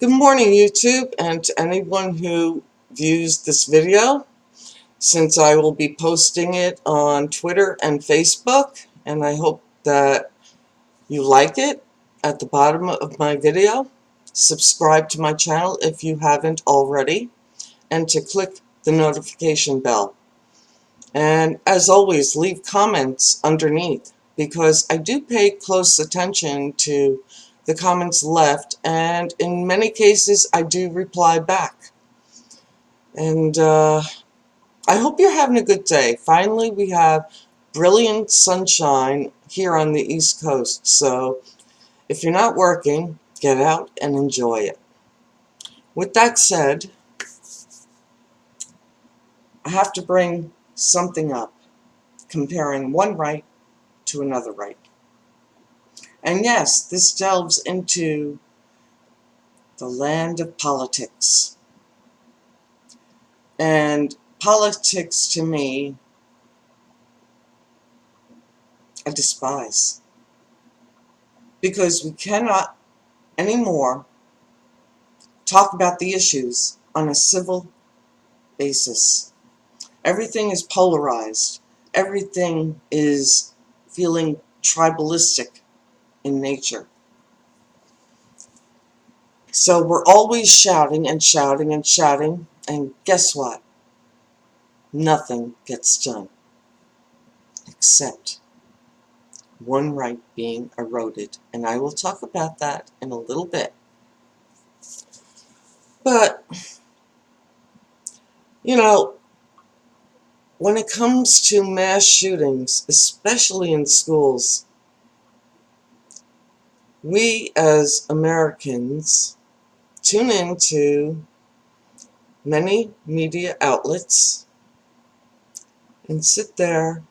Good morning, YouTube, and to anyone who views this video, since I will be posting it on Twitter and Facebook, and I hope that you like it. At the bottom of my video, subscribe to my channel if you haven't already, and to click the notification bell. And as always, leave comments underneath, because I do pay close attention to the comments left, and in many cases I do reply back. And I hope you're having a good day. Finally, we have brilliant sunshine here on the East Coast, so if you're not working, get out and enjoy it. With that said, I have to bring something up, comparing one right to another right. And yes, this delves into the land of politics. And politics, to me, I despise. Because we cannot anymore talk about the issues on a civil basis. Everything is polarized. Everything is feeling tribalistic in nature. So we're always shouting and shouting and shouting, and guess what? Nothing gets done, except one right being eroded. And I will talk about that in a little bit. But, you know, when it comes to mass shootings, especially in schools, we as Americans tune into many media outlets and sit there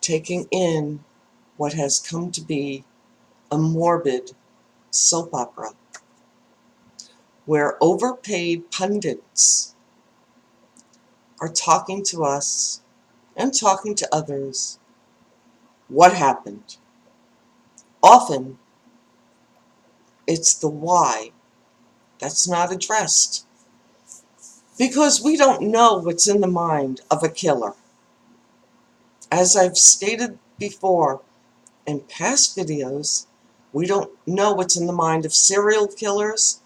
taking in what has come to be a morbid soap opera, where overpaid pundits are talking to us and talking to others what happened. Often, it's the why that's not addressed, because we don't know what's in the mind of a killer. As I've stated before in past videos, we don't know what's in the mind of serial killers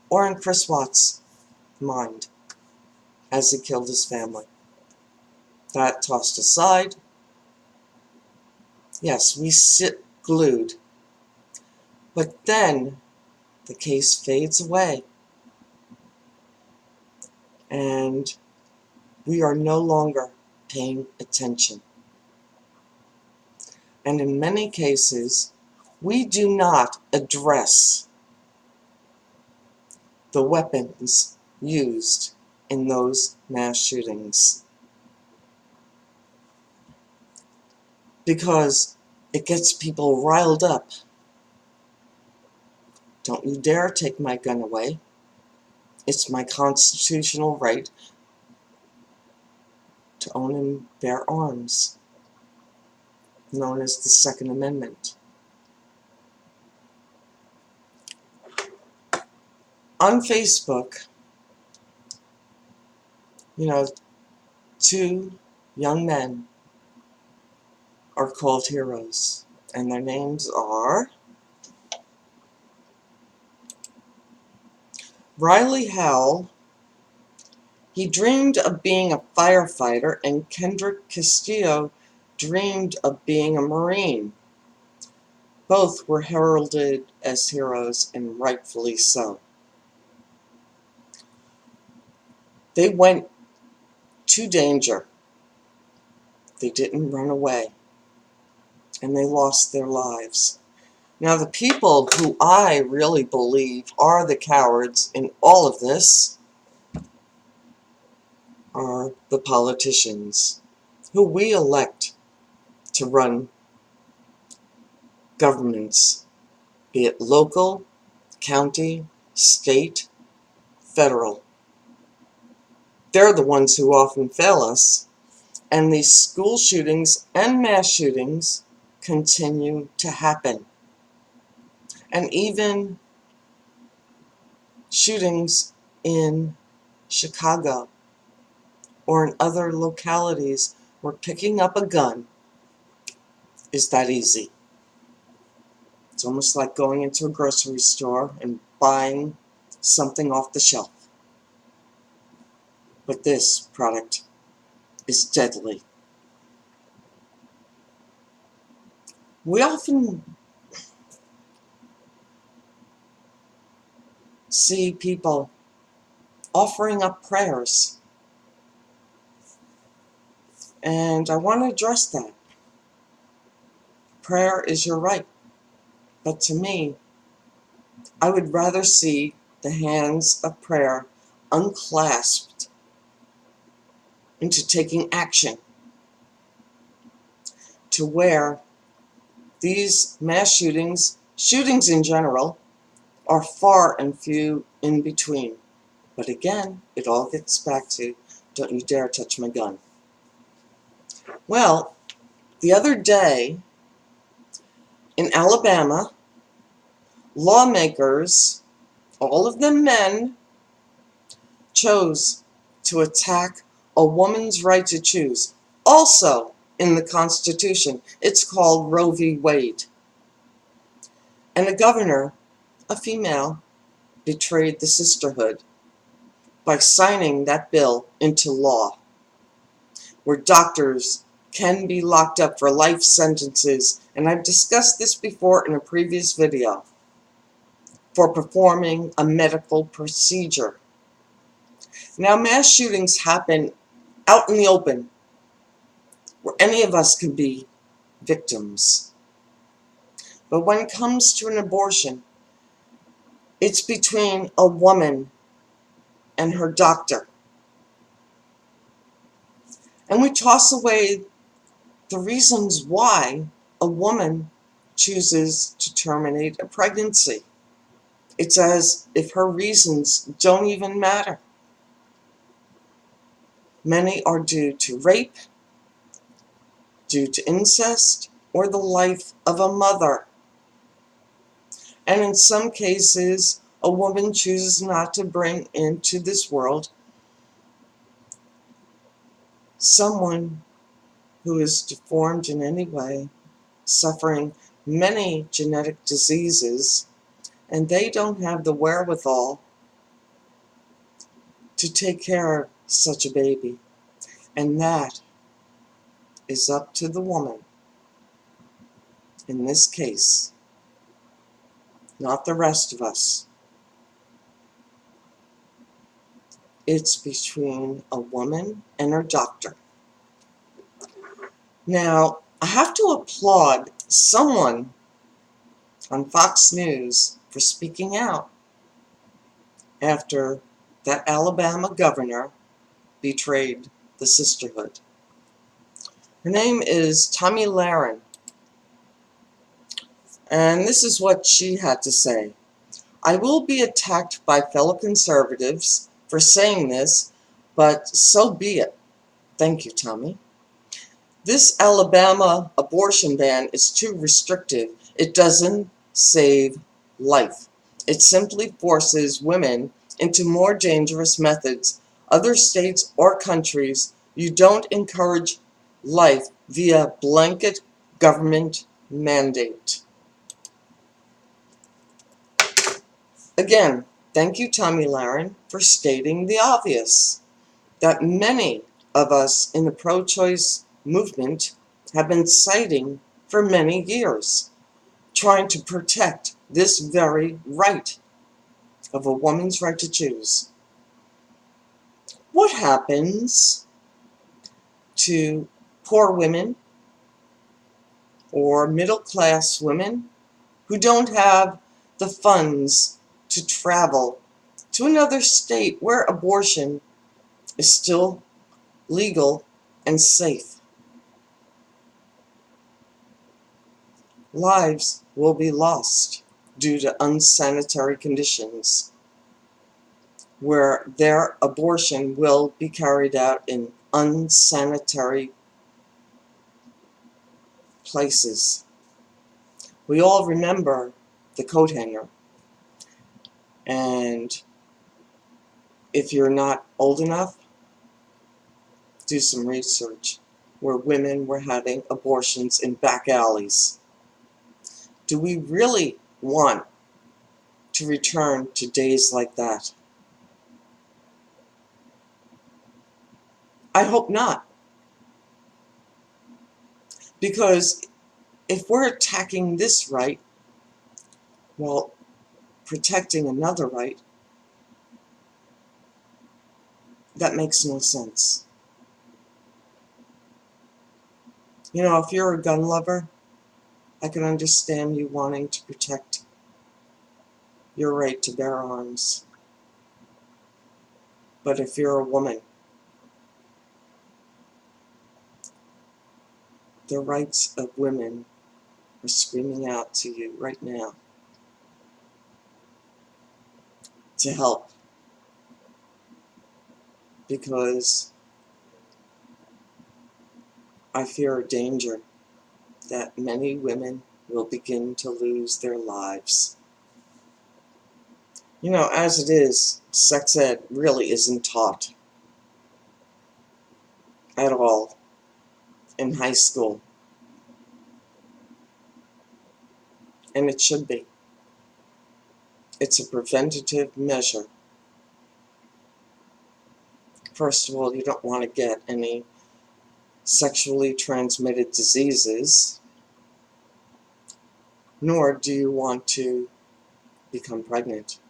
or in Chris Watts' mind as he killed his family. That tossed aside, yes, we sit glued. But then the case fades away, and we are no longer paying attention. And in many cases, we do not address the weapons used in those mass shootings, because it gets people riled up. Don't you dare take my gun away. It's my constitutional right to own and bear arms, known as the Second Amendment. On Facebook, you know, two young men are called heroes, and their names are Riley Howell. He dreamed of being a firefighter, and Kendrick Castillo dreamed of being a Marine. Both were heralded as heroes, and rightfully so. They went to danger. They didn't run away, and they lost their lives. Now, the people who I really believe are the cowards in all of this are the politicians who we elect to run governments, be it local, county, state, federal. They're the ones who often fail us, and these school shootings and mass shootings continue to happen. And even shootings in Chicago or in other localities where picking up a gun is that easy. It's almost like going into a grocery store and buying something off the shelf. But this product is deadly. We often see people offering up prayers, and I want to address that. Prayer is your right, but to me, I would rather see the hands of prayer unclasped into taking action, to where these mass shootings in general, are far and few in between. But again, it all gets back to, don't you dare touch my gun. Well, the other day in Alabama, lawmakers, all of them men, chose to attack a woman's right to choose. Also in the Constitution, it's called Roe v. Wade. And a governor, a female, betrayed the sisterhood by signing that bill into law, where doctors can be locked up for life sentences, and I've discussed this before in a previous video, for performing a medical procedure. Now, mass shootings happen out in the open, where any of us can be victims. But when it comes to an abortion, it's between a woman and her doctor. And we toss away the reasons why a woman chooses to terminate a pregnancy. It's as if her reasons don't even matter. Many are due to rape, due to incest, or the life of a mother. And in some cases, a woman chooses not to bring into this world someone who is deformed in any way, suffering many genetic diseases, and they don't have the wherewithal to take care of such a baby. And that is up to the woman in this case, not the rest of us. It's between a woman and her doctor. Now, I have to applaud someone on Fox News for speaking out after that Alabama governor betrayed the sisterhood. Her name is Tomi Lahren, and this is what she had to say. I will be attacked by fellow conservatives for saying this, but so be it. Thank you, Tomi. This Alabama abortion ban is too restrictive. It doesn't save life. It simply forces women into more dangerous methods. Other states or countries, you don't encourage life via blanket government mandate. Again, thank you, Tomi Lahren, for stating the obvious, that many of us in the pro-choice movement have been citing for many years, trying to protect this very right of a woman's right to choose. What happens to poor women or middle-class women who don't have the funds to travel to another state where abortion is still legal and safe? Lives will be lost due to unsanitary conditions, where their abortion will be carried out in unsanitary places. We all remember the coat hanger and If you're not old enough, do some research where women were having abortions in back alleys. Do we really want to return to days like that? I hope not. Because if we're attacking this right while protecting another right, that makes no sense. You know, if you're a gun lover, I can understand you wanting to protect your right to bear arms. But if you're a woman, the rights of women are screaming out to you right now to help. Because I fear a danger that many women will begin to lose their lives. You know, as it is, sex ed really isn't taught at all in high school. And it should be. It's a preventative measure. First of all, you don't want to get any sexually transmitted diseases, nor do you want to become pregnant.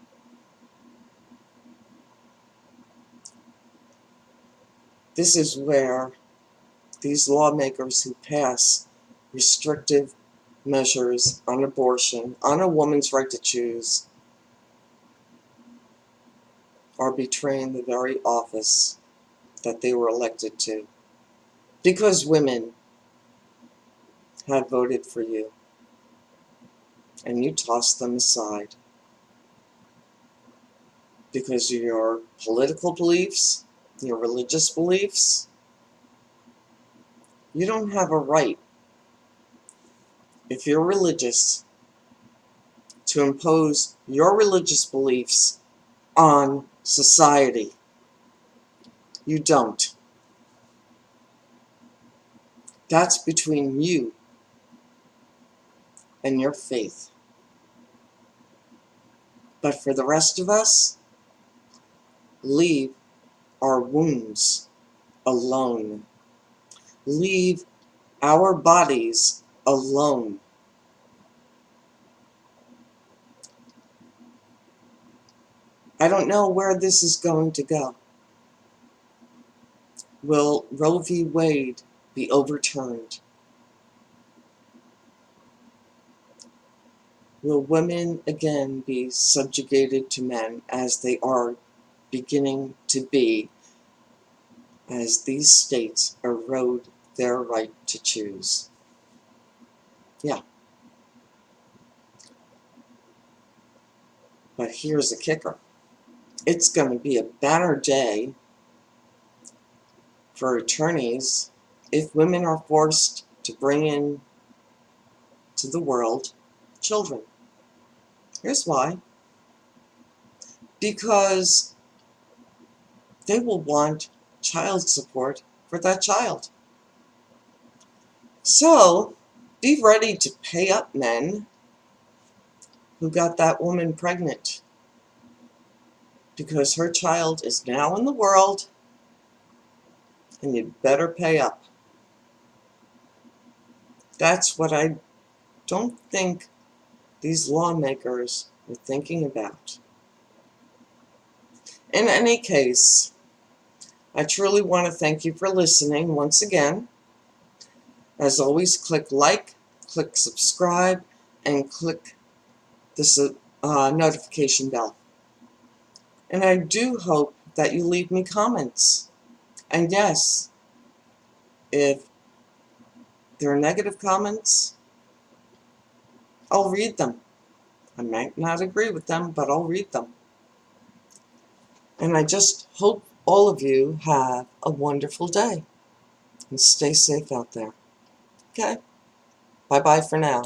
This is where these lawmakers who pass restrictive measures on abortion, on a woman's right to choose, are betraying the very office that they were elected to. Because women have voted for you, and you toss them aside because of your political beliefs, your religious beliefs. You don't have a right, if you're religious, to impose your religious beliefs on society. You don't. That's between you and your faith. But for the rest of us, leave our wounds alone. Leave our bodies alone. I don't know where this is going to go. Will Roe v. Wade be overturned? Will women again be subjugated to men as they are beginning to be as these states erode their right to choose? Yeah. But here's a kicker. It's going to be a banner day for attorneys if women are forced to bring in to the world children. Here's why. Because they will want child support for that child. So, be ready to pay up men who got that woman pregnant, because her child is now in the world, and you'd better pay up. That's what I don't think these lawmakers are thinking about. In any case, I truly want to thank you for listening once again. As always, click like, click subscribe, and click the notification bell. And I do hope that you leave me comments. And yes, if there are negative comments, I'll read them. I might not agree with them, but I'll read them. And I just hope all of you have a wonderful day. And stay safe out there. Okay? Bye-bye for now.